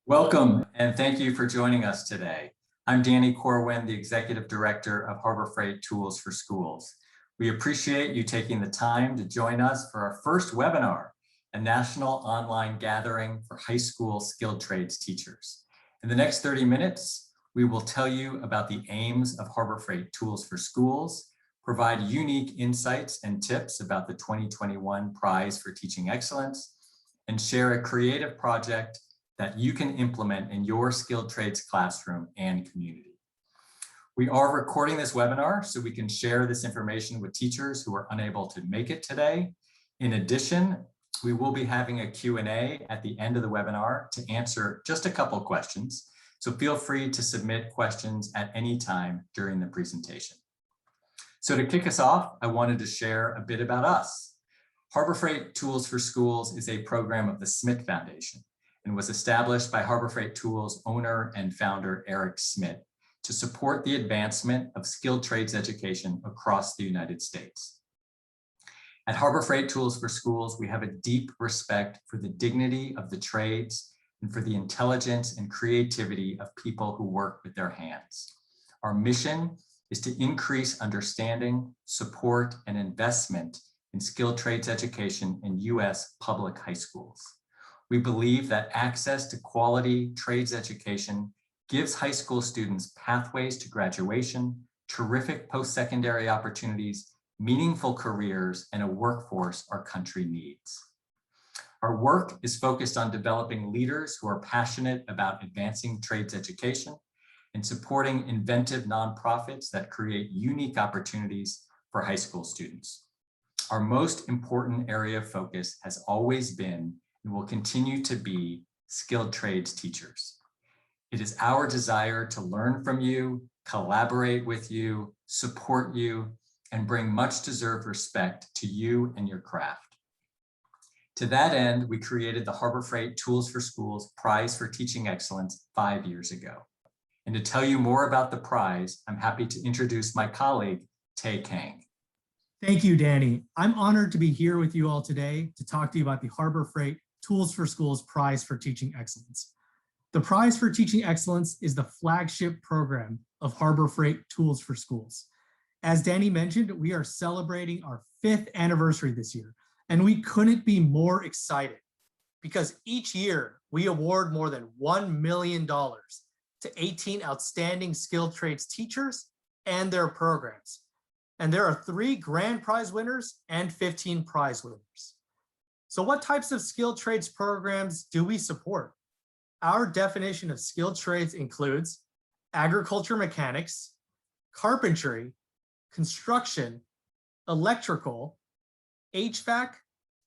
Welcome, and thank you for joining us today. I'm Danny Corwin, the Executive Director of Harbor Freight Tools for Schools. We appreciate you taking the time to join us for our first webinar, a national online gathering for high school skilled trades teachers. In the next 30 minutes, we will tell you about the aims of Harbor Freight Tools for Schools, provide unique insights and tips about the 2021 Prize for Teaching Excellence, and share a creative project that you can implement in your skilled trades classroom and community. We are recording this webinar so we can share this information with teachers who are unable to make it today. In addition, we will be having a Q&A at the end of the webinar to answer just a couple questions. So feel free to submit questions at any time during the presentation. So to kick us off, I wanted to share a bit about us. Harbor Freight Tools for Schools is a program of the Smith Foundation and was established by Harbor Freight Tools owner and founder Eric Smith to support the advancement of skilled trades education across the United States. At Harbor Freight Tools for Schools, we have a deep respect for the dignity of the trades and for the intelligence and creativity of people who work with their hands. Our mission is to increase understanding, support, and investment in skilled trades education in U.S. public high schools. We believe that access to quality trades education gives high school students pathways to graduation, terrific post-secondary opportunities, meaningful careers, and a workforce our country needs. Our work is focused on developing leaders who are passionate about advancing trades education and supporting inventive nonprofits that create unique opportunities for high school students. Our most important area of focus has always been and will continue to be skilled trades teachers. It is our desire to learn from you, collaborate with you, support you, and bring much deserved respect to you and your craft. To that end, we created the Harbor Freight Tools for Schools Prize for Teaching Excellence 5 years ago. And to tell you more about the prize, I'm happy to introduce my colleague, Tae Kang. Thank you, Danny. I'm honored to be here with you all today to talk to you about the Harbor Freight Tools for Schools Prize for Teaching Excellence. The Prize for Teaching Excellence is the flagship program of Harbor Freight Tools for Schools. As Danny mentioned, we are celebrating our 5th anniversary this year, and we couldn't be more excited because each year we award more than $1 million to 18 outstanding skilled trades teachers and their programs. And there are 3 grand prize winners and 15 prize winners. So what types of skilled trades programs do we support? Our definition of skilled trades includes agriculture mechanics, carpentry, construction, electrical, HVAC,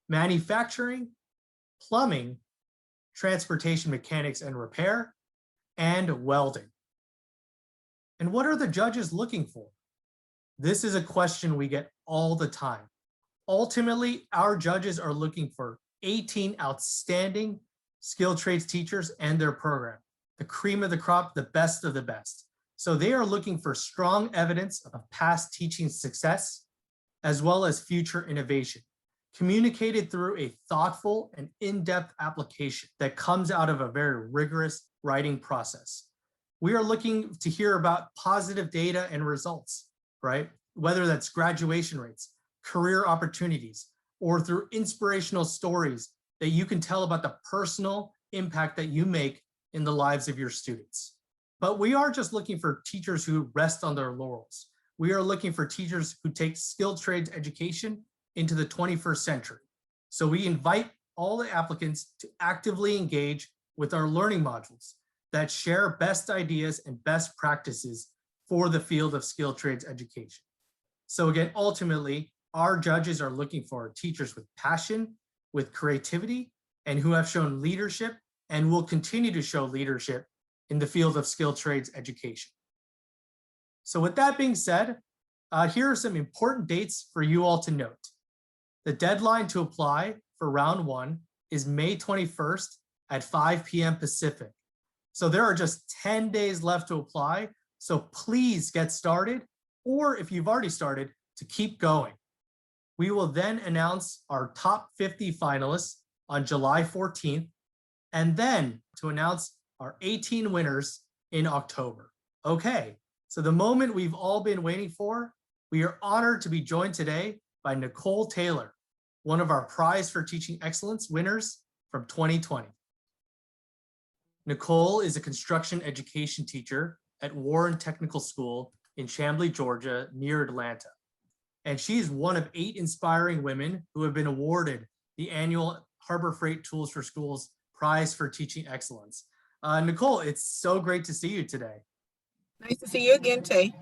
manufacturing, plumbing, transportation mechanics and repair, and welding. And what are the judges looking for? This is a question we get all the time. Ultimately, our judges are looking for 18 outstanding skilled trades teachers and their program, the cream of the crop, the best of the best. So they are looking for strong evidence of past teaching success, as well as future innovation, communicated through a thoughtful and in-depth application that comes out of a very rigorous writing process. We are looking to hear about positive data and results, right? Whether that's graduation rates, career opportunities, or through inspirational stories that you can tell about the personal impact that you make in the lives of your students. But we are just looking for teachers who rest on their laurels. We are looking for teachers who take skilled trades education into the 21st century. So we invite all the applicants to actively engage with our learning modules that share best ideas and best practices for the field of skilled trades education. So again, ultimately, our judges are looking for teachers with passion, with creativity, and who have shown leadership and will continue to show leadership in the field of skilled trades education. So with that being said, here are some important dates for you all to note. The deadline to apply for round 1 is May 21st at 5 p.m. Pacific. So there are just 10 days left to apply. So please get started, or if you've already started, to keep going. We will then announce our top 50 finalists on July 14th, and then to announce our 18 winners in October. Okay, so the moment we've all been waiting for, we are honored to be joined today by Nicole Taylor, one of our Prize for Teaching Excellence winners from 2020. Nicole is a construction education teacher at Warren Technical School in Chamblee, Georgia, near Atlanta. And she is one of 8 inspiring women who have been awarded the annual Harbor Freight Tools for Schools Prize for Teaching Excellence. Nicole, it's so great to see you today. Nice to see you again, Tay.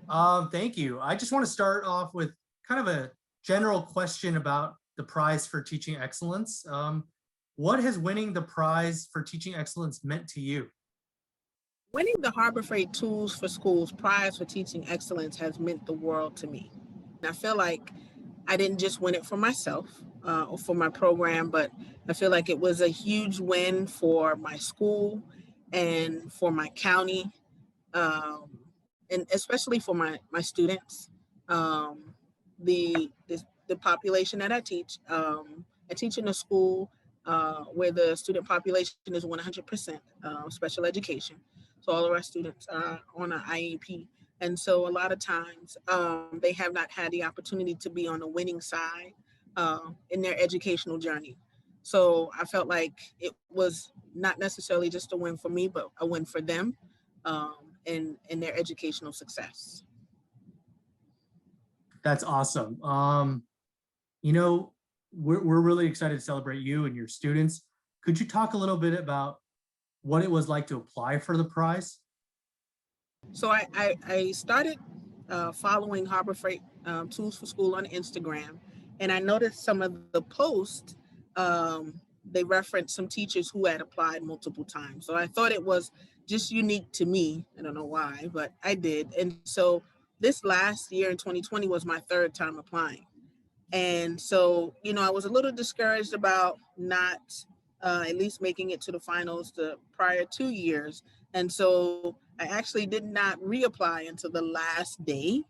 Thank you. I just want to start off with kind of a general question about the Prize for Teaching Excellence. What has winning the Prize for Teaching Excellence meant to you? Winning the Harbor Freight Tools for Schools Prize for Teaching Excellence has meant the world to me. And I feel like I didn't just win it for myself or for my program, but I feel like it was a huge win for my school and for my county, and especially for my students, the population that I teach. I teach in a school where the student population is 100% special education. So all of our students are on an IEP. And so a lot of times they have not had the opportunity to be on the winning side in their educational journey. So I felt like it was not necessarily just a win for me, but a win for them in their educational success. That's awesome. You know, we're really excited to celebrate you and your students. Could you talk a little bit about what it was like to apply for the prize? So I started following Harbor Freight Tools for School on Instagram, and I noticed some of the posts, they referenced some teachers who had applied multiple times. So I thought it was just unique to me. I don't know why, but I did. And so this last year in 2020 was my 3rd time applying. And so, you know, I was a little discouraged about not at least making it to the finals the prior 2 years. And so I actually did not reapply until the last day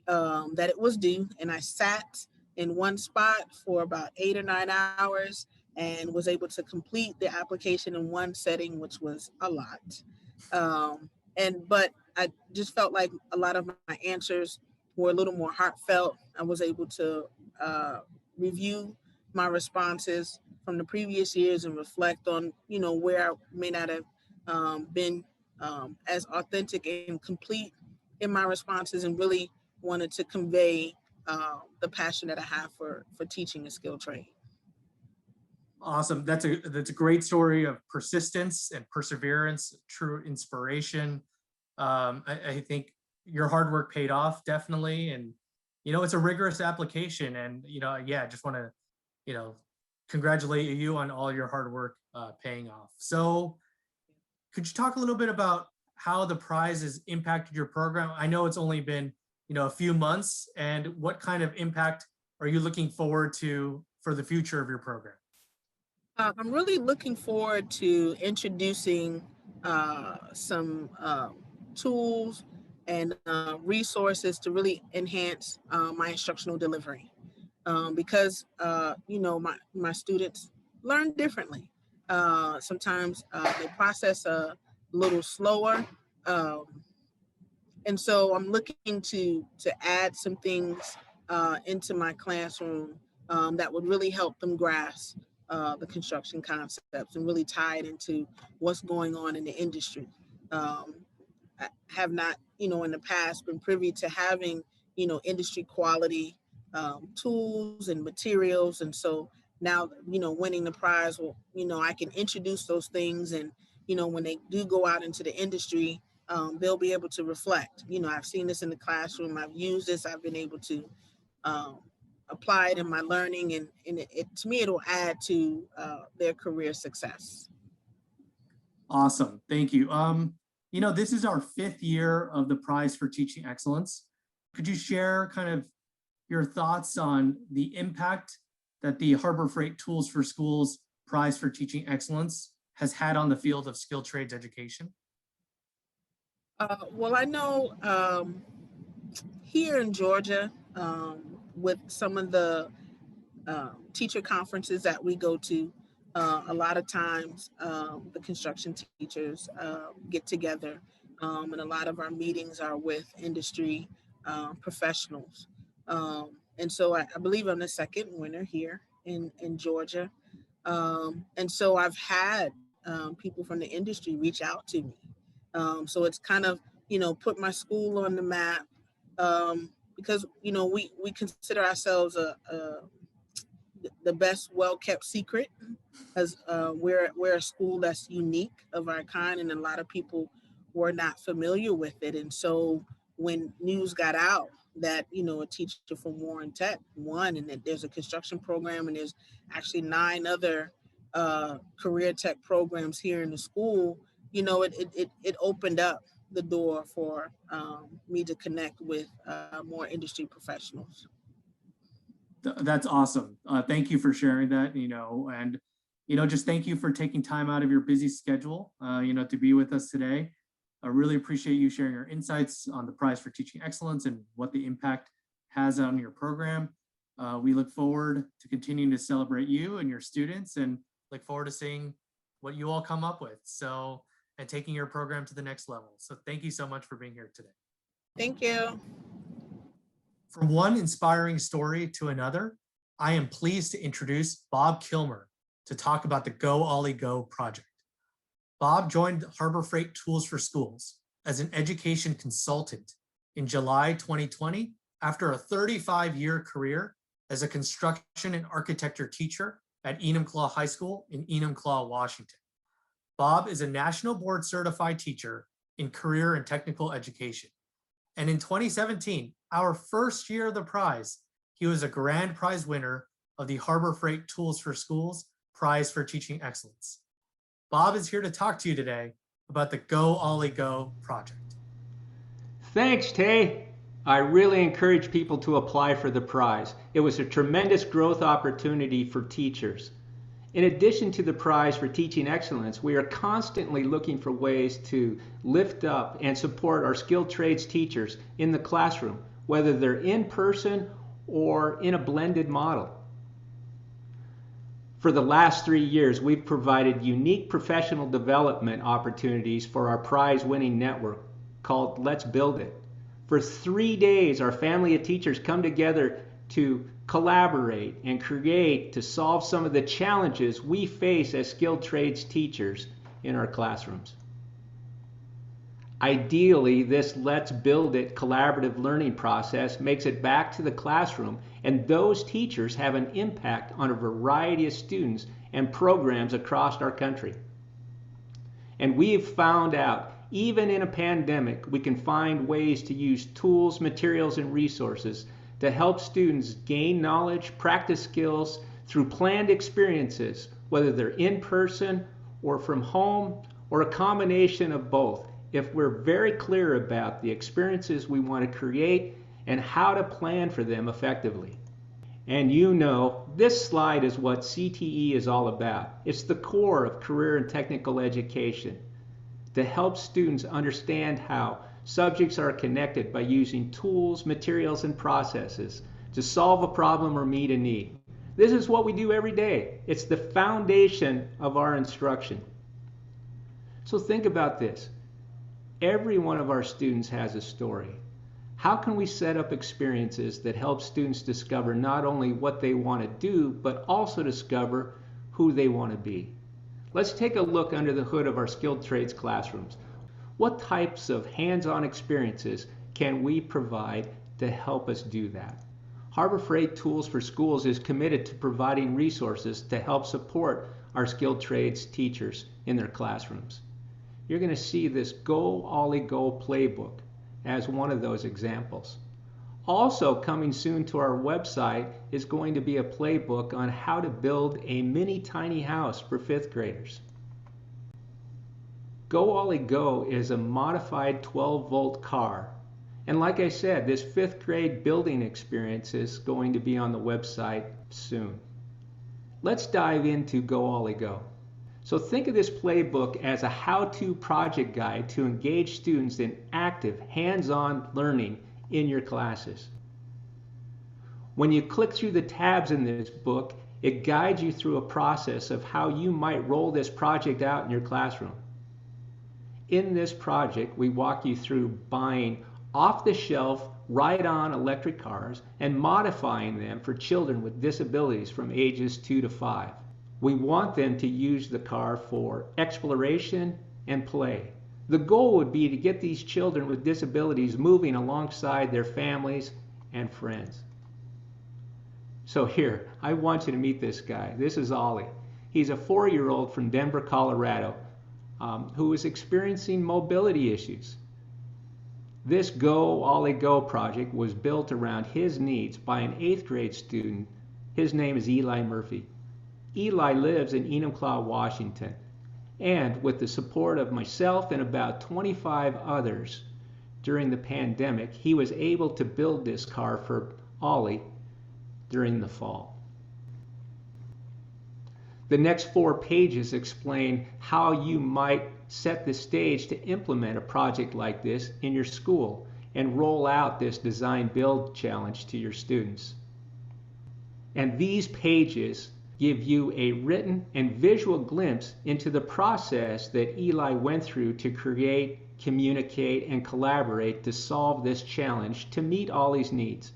that it was due. And I sat in one spot for about 8 or 9 hours and was able to complete the application in one setting, which was a lot. But I just felt like a lot of my answers were a little more heartfelt. I was able to review my responses from the previous years and reflect on, you know, where I may not have been as authentic and complete in my responses, and really wanted to convey the passion that I have for teaching a skilled trade. Awesome. That's a great story of persistence and perseverance, true inspiration. I think your hard work paid off, definitely. And, you know, it's a rigorous application. And, you know, yeah, I just want to, you know, congratulate you on all your hard work paying off. So could you talk a little bit about how the prize has impacted your program? I know it's only been, you know, a few months, and what kind of impact are you looking forward to for the future of your program? I'm really looking forward to introducing some tools and resources to really enhance my instructional delivery, because you know, my students learn differently. Sometimes they process a little slower, um, and so I'm looking to add some things into my classroom that would really help them grasp the construction concepts and really tie it into what's going on in the industry. I have not, you know, in the past been privy to having, you know, industry quality tools and materials. And so now, you know, winning the prize, well, you know, I can introduce those things, and, you know, when they do go out into the industry, they'll be able to reflect. You know, I've seen this in the classroom, I've used this, I've been able to um, apply it in my learning, and to me, it'll add to their career success. Awesome. Thank you. You know, this is our 5th year of the Prize for Teaching Excellence. Could you share kind of your thoughts on the impact that the Harbor Freight Tools for Schools Prize for Teaching Excellence has had on the field of skilled trades education? Well, I know here in Georgia, with some of the teacher conferences that we go to, A lot of times, the construction teachers get together, and a lot of our meetings are with industry professionals. And so I believe I'm the second winner here in Georgia. And so I've had people from the industry reach out to me. So it's kind of, put my school on the map, because, we consider ourselves the best well-kept secret, as we're a school that's unique of our kind, and a lot of people were not familiar with it. And so when news got out that a teacher from Warren Tech won, and that there's a construction program, and there's actually 9 other career tech programs here in the school, it opened up the door for me to connect with more industry professionals. That's awesome. Thank you for sharing that, and, just thank you for taking time out of your busy schedule, to be with us today. I really appreciate you sharing your insights on the Prize for Teaching Excellence and what the impact has on your program. We look forward to continuing to celebrate you and your students, and look forward to seeing what you all come up with. And taking your program to the next level. So thank you so much for being here today. Thank you. From one inspiring story to another, I am pleased to introduce Bob Kilmer to talk about the Go Ollie Go project. Bob joined Harbor Freight Tools for Schools as an education consultant in July 2020 after a 35-year career as a construction and architecture teacher at Enumclaw High School in Enumclaw, Washington. Bob is a national board certified teacher in career and technical education. And in 2017, our first year of the prize, he was a grand prize winner of the Harbor Freight Tools for Schools Prize for Teaching Excellence. Bob is here to talk to you today about the Go Ollie Go project. Thanks, Tay. I really encourage people to apply for the prize. It was a tremendous growth opportunity for teachers. In addition to the Prize for Teaching Excellence, we are constantly looking for ways to lift up and support our skilled trades teachers in the classroom, whether they're in person or in a blended model. For the last 3 years, we've provided unique professional development opportunities for our prize-winning network called Let's Build It. For 3 days, our family of teachers come together to collaborate and create to solve some of the challenges we face as skilled trades teachers in our classrooms. Ideally, this Let's Build It collaborative learning process makes it back to the classroom, and those teachers have an impact on a variety of students and programs across our country. And we've found out, even in a pandemic, we can find ways to use tools, materials, and resources to help students gain knowledge, practice skills through planned experiences, whether they're in person or from home or a combination of both, if we're very clear about the experiences we want to create and how to plan for them effectively. And this slide is what CTE is all about. It's the core of career and technical education to help students understand how subjects are connected by using tools, materials, and processes to solve a problem or meet a need. This is what we do every day. It's the foundation of our instruction. So think about this. Every one of our students has a story. How can we set up experiences that help students discover not only what they want to do, but also discover who they want to be? Let's take a look under the hood of our skilled trades classrooms. What types of hands-on experiences can we provide to help us do that? Harbor Freight Tools for Schools is committed to providing resources to help support our skilled trades teachers in their classrooms. You're going to see this Go Ollie Go playbook as one of those examples. Also coming soon to our website is going to be a playbook on how to build a mini tiny house for 5th graders. Go Ollie Go is a modified 12-volt car. And like I said, this 5th grade building experience is going to be on the website soon. Let's dive into Go Ollie Go. So think of this playbook as a how-to project guide to engage students in active, hands-on learning in your classes. When you click through the tabs in this book, It guides you through a process of how you might roll this project out in your classroom. In this project, we walk you through buying off-the-shelf, ride-on electric cars and modifying them for children with disabilities from ages 2 to 5. We want them to use the car for exploration and play. The goal would be to get these children with disabilities moving alongside their families and friends. So here, I want you to meet this guy. This is Ollie. He's a 4-year-old from Denver, Colorado, who is experiencing mobility issues. This Go, Ollie, Go project was built around his needs by an 8th grade student. His name is Eli Murphy. Eli lives in Enumclaw, Washington. And with the support of myself and about 25 others during the pandemic, he was able to build this car for Ollie during the fall. The next 4 pages explain how you might set the stage to implement a project like this in your school and roll out this design build challenge to your students. And these pages give you a written and visual glimpse into the process that Eli went through to create, communicate, and collaborate to solve this challenge to meet Ollie's needs.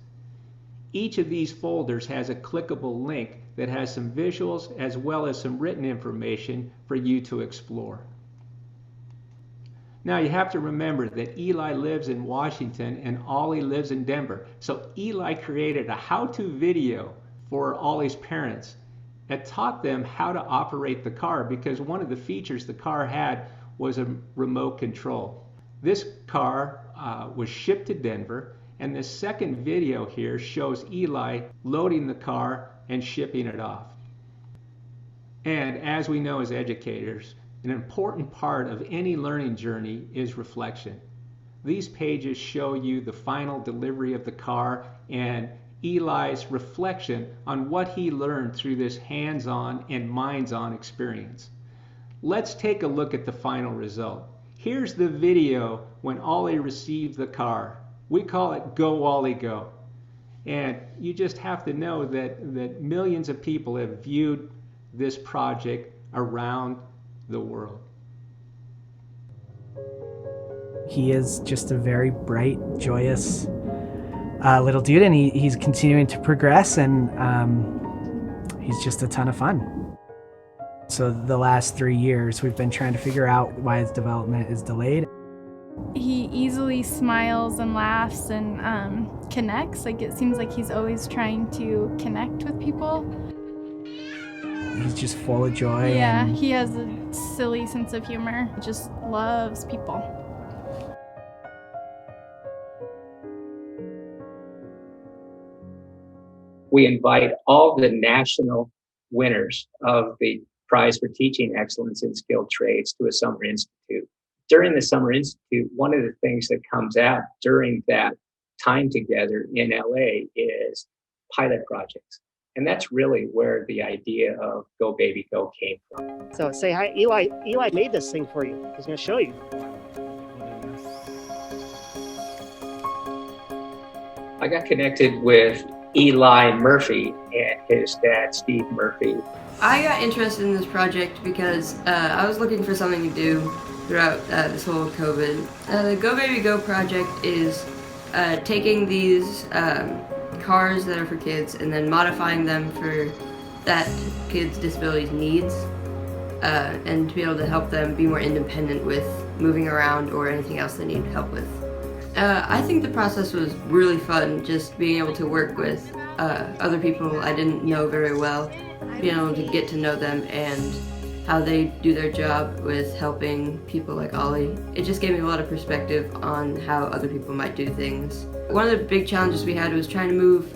Each of these folders has a clickable link that has some visuals as well as some written information for you to explore. Now you have to remember that Eli lives in Washington and Ollie lives in Denver. So Eli created a how-to video for Ollie's parents that taught them how to operate the car, because one of the features the car had was a remote control. This car was shipped to Denver, and the second video here shows Eli loading the car and shipping it off. And as we know as educators, an important part of any learning journey is reflection. These pages show you the final delivery of the car and Eli's reflection on what he learned through this hands-on and minds-on experience. Let's take a look at the final result. Here's the video when Ollie received the car. We call it Go, Ollie, Go. And you just have to know that millions of people have viewed this project around the world. He is just a very bright, joyous little dude, and he's continuing to progress, and he's just a ton of fun. So the last 3 years, we've been trying to figure out why his development is delayed. He easily smiles and laughs and connects. Like, it seems like he's always trying to connect with people. He's just full of joy. Yeah, and he has a silly sense of humor. He just loves people. We invite all the national winners of the Prize for Teaching Excellence in Skilled Trades to a Summer Institute. During the Summer Institute, one of the things that comes out during that time together in LA is pilot projects. And that's really where the idea of Go Baby Go came from. So say hi, Eli. Eli made this thing for you. He's going to show you. I got connected with Eli Murphy and his dad, Steve Murphy. I got interested in this project because I was looking for something to do throughout this whole COVID. The Go Baby Go project is taking these cars that are for kids and then modifying them for that kid's disabilities needs and to be able to help them be more independent with moving around or anything else they need help with. I think the process was really fun, just being able to work with other people I didn't know very well, being able to get to know them and how they do their job with helping people like Ollie. It just gave me a lot of perspective on how other people might do things. One of the big challenges we had was trying to move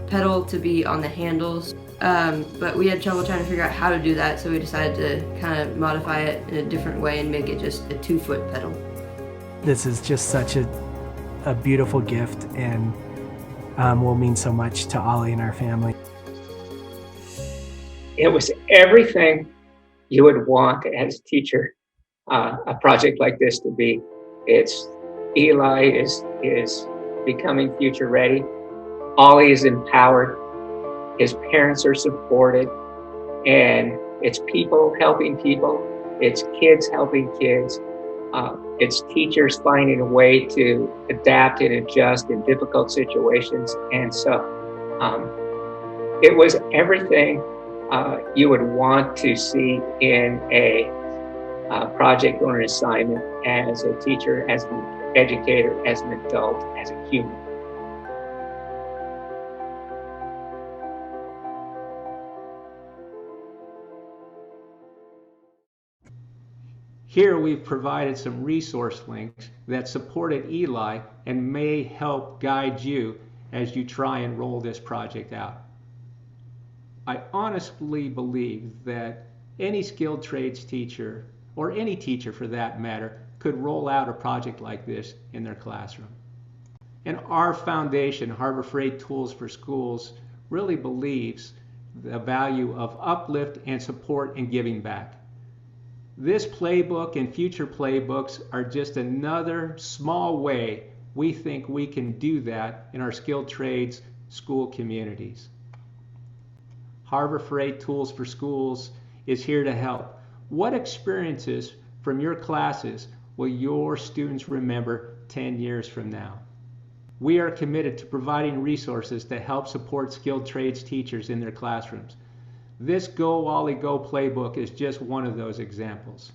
pedal to be on the handles, but we had trouble trying to figure out how to do that, so we decided to kind of modify it in a different way and make it just a 2-foot pedal. This is just such a beautiful gift, and will mean so much to Ollie and our family. It was everything you would want as a teacher, a project like this to be. It's Eli is becoming future ready. Ollie is empowered. his parents are supported, and it's people helping people, it's kids helping kids, it's teachers finding a way to adapt and adjust in difficult situations. And so it was everything you would want to see in a project or an assignment as a teacher, as an educator, as an adult, as a human. Here we've provided some resource links that supported Eli and may help guide you as you try and roll this project out. I honestly believe that any skilled trades teacher, or any teacher for that matter, could roll out a project like this in their classroom. And our foundation, Harbor Freight Tools for Schools, really believes the value of uplift and support and giving back. This playbook and future playbooks are just another small way we think we can do that in our skilled trades school communities. Harbor Freight Tools for Schools is here to help. What experiences from your classes will your students remember 10 years from now? We are committed to providing resources to help support skilled trades teachers in their classrooms. This Go Ollie Go playbook is just one of those examples.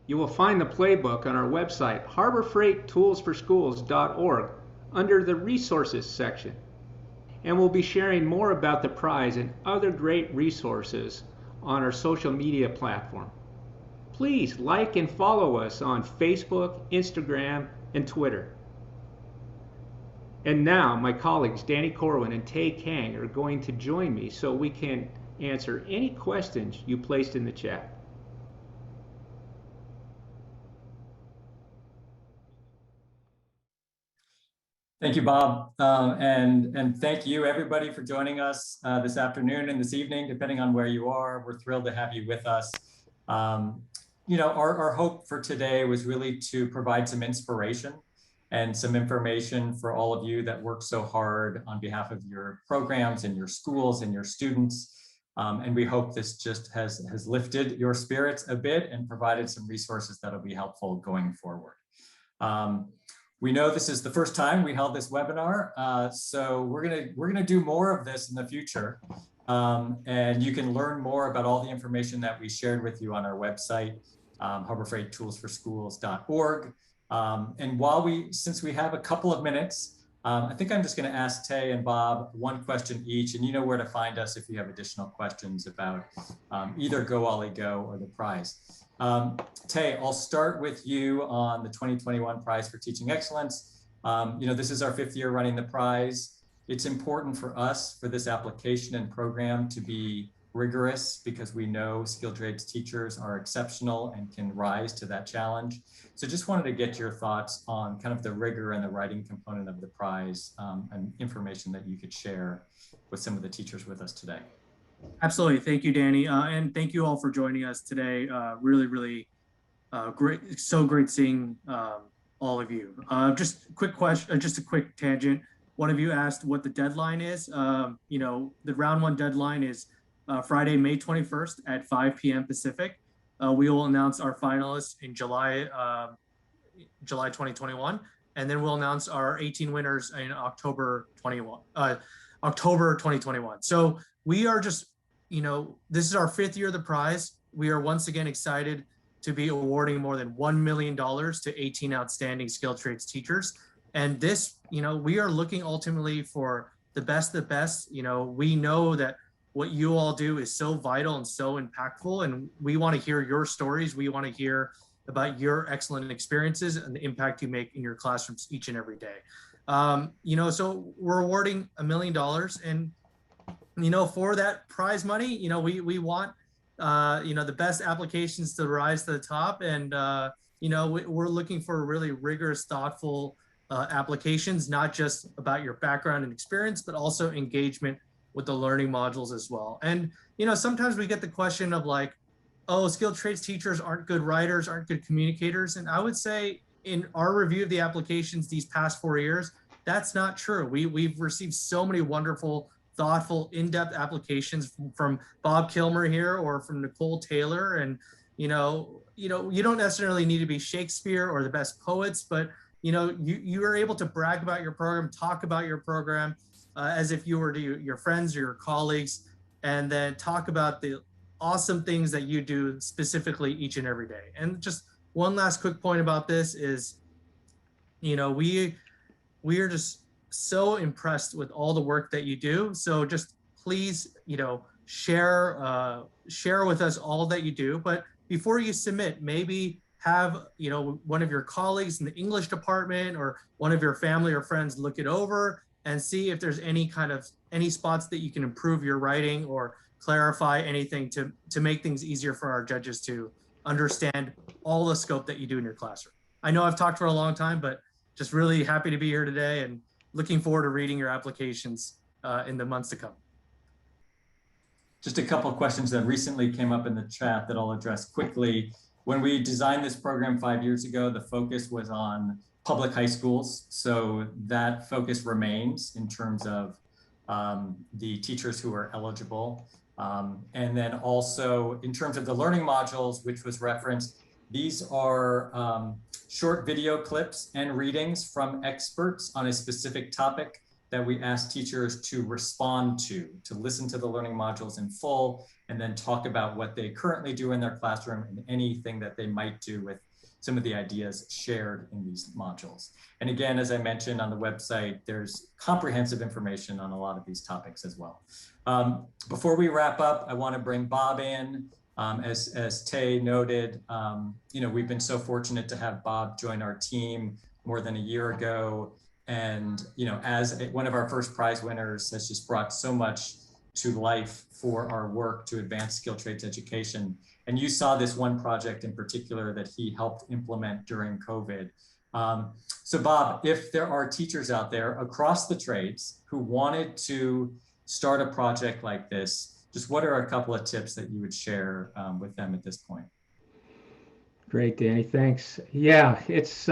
You will find the playbook on our website, harborfreighttoolsforschools.org, under the resources section. And we'll be sharing more about the prize and other great resources on our social media platform. Please like and follow us on Facebook, Instagram, and Twitter. And now my colleagues Danny Corwin and Tae Kang are going to join me so we can answer any questions you placed in the chat. Thank you, Bob. And thank you everybody for joining us this afternoon and this evening, depending on where you are. We're thrilled to have you with us. You know, our hope for today was really to provide some inspiration and some information for all of you that work so hard on behalf of your programs and your schools and your students. And we hope this just has lifted your spirits a bit and provided some resources that'll be helpful going forward. We know this is the first time we held this webinar, so we're gonna do more of this in the future. And you can learn more about all the information that we shared with you on our website, harborfreighttoolsforschools.org. And since we have a couple of minutes, I think I'm just going to ask Tae and Bob one question each, and you know where to find us if you have additional questions about either Go Ollie Go or the prize. Tae, I'll start with you on the 2021 Prize for Teaching Excellence. You know, this is our 5th year running the prize. It's important for us for this application and program to be rigorous because we know skilled trades teachers are exceptional and can rise to that challenge. So just wanted to get your thoughts on kind of the rigor and the writing component of the prize and information that you could share with some of the teachers with us today. Absolutely. Thank you, Danny. And thank you all for joining us today. Really great. So great seeing all of you. Just a quick question, just a quick tangent. One of you asked what the deadline is. You know, the round 1 deadline is Friday, May 21st at 5 p.m. Pacific. We will announce our finalists in July 2021, and then we'll announce our 18 winners in October 2021. So we are just, you know, this is our 5th year of the prize. We are once again excited to be awarding more than $1 million to 18 outstanding skilled trades teachers. And this, you know, we are looking ultimately for the best. You know, we know that what you all do is so vital and so impactful, and we want to hear your stories. We want to hear about your excellent experiences and the impact you make in your classrooms each and every day. You know, so we're awarding $1 million, and you know, for that prize money, you know, we want you know, the best applications to rise to the top, and you know, we're looking for really rigorous, thoughtful applications, not just about your background and experience, but also engagement with the learning modules as well. And, you know, sometimes we get the question of like, oh, skilled trades teachers aren't good writers, aren't good communicators. And I would say in our review of the applications these past 4 years, that's not true. We've received so many wonderful thoughtful, in-depth applications from Bob Kilmer here or from Nicole Taylor. And, you don't necessarily need to be Shakespeare or the best poets, but, you are able to brag about your program, talk about your program as if you were to your friends or your colleagues, and then talk about the awesome things that you do specifically each and every day. And just one last quick point about this is, we are just so impressed with all the work that you do. So just please, share with us all that you do. But before you submit, maybe have, one of your colleagues in the English department or one of your family or friends look it over and see if there's any spots that you can improve your writing or clarify anything to make things easier for our judges to understand all the scope that you do in your classroom. I know I've talked for a long time, but just really happy to be here today and looking forward to reading your applications in the months to come. Just a couple of questions that recently came up in the chat that I'll address quickly. When we designed this program 5 years ago, the focus was on public high schools. So that focus remains in terms of the teachers who are eligible. And then also in terms of the learning modules, which was referenced, these are short video clips and readings from experts on a specific topic that we ask teachers to respond to listen to the learning modules in full, and then talk about what they currently do in their classroom and anything that they might do with some of the ideas shared in these modules. And again, as I mentioned on the website, there's comprehensive information on a lot of these topics as well. Before we wrap up, I want to bring Bob in. As Tay noted, we've been so fortunate to have Bob join our team more than a year ago. And, as one of our first prize winners, has just brought so much to life for our work to advance skilled trades education. And you saw this one project in particular that he helped implement during COVID. So Bob, if there are teachers out there across the trades who wanted to start a project like this, just what are a couple of tips that you would share with them at this point? Great, Danny, thanks. Yeah, it's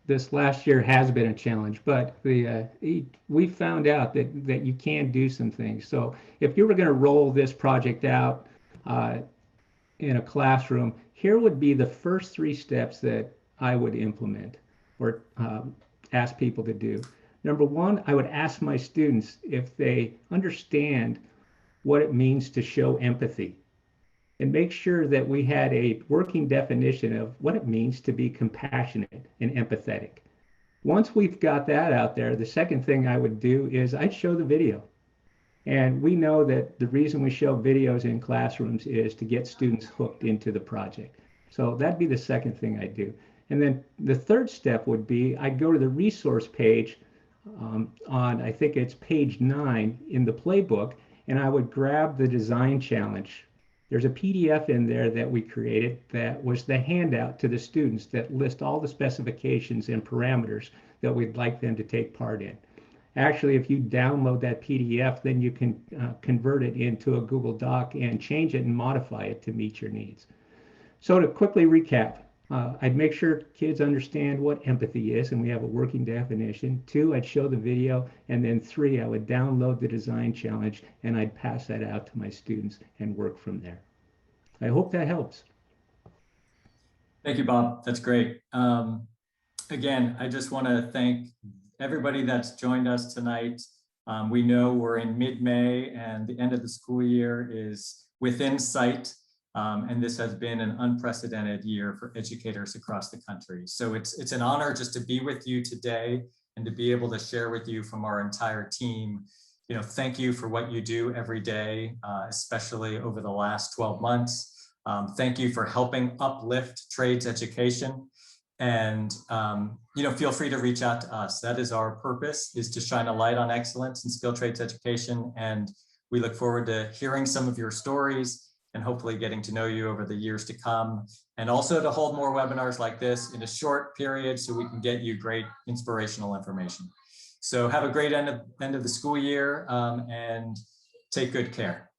this last year has been a challenge, but we found out that you can do some things. So if you were going to roll this project out in a classroom, here would be the first 3 steps that I would implement or ask people to do. Number 1, I would ask my students if they understand what it means to show empathy, and make sure that we had a working definition of what it means to be compassionate and empathetic. Once we've got that out there, the second thing I would do is I'd show the video. And we know that the reason we show videos in classrooms is to get students hooked into the project. So that'd be the second thing I'd do. And then the third step would be I'd go to the resource page on, I think it's page 9 in the playbook, and I would grab the design challenge. There's a PDF in there that we created that was the handout to the students that list all the specifications and parameters that we'd like them to take part in. Actually, if you download that PDF, then you can convert it into a Google Doc and change it and modify it to meet your needs. So to quickly recap, I'd make sure kids understand what empathy is, and we have a working definition. 2, I'd show the video. And then 3, I would download the design challenge and I'd pass that out to my students and work from there. I hope that helps. Thank you, Bob. That's great. Again, I just want to thank everybody that's joined us tonight. We know we're in mid-May and the end of the school year is within sight. And this has been an unprecedented year for educators across the country. So it's an honor just to be with you today and to be able to share with you from our entire team. Thank you for what you do every day, especially over the last 12 months. Thank you for helping uplift trades education. And feel free to reach out to us. That is our purpose, is to shine a light on excellence in skilled trades education. And we look forward to hearing some of your stories and hopefully getting to know you over the years to come, and also to hold more webinars like this in a short period so we can get you great inspirational information. So have a great end of the school year and take good care.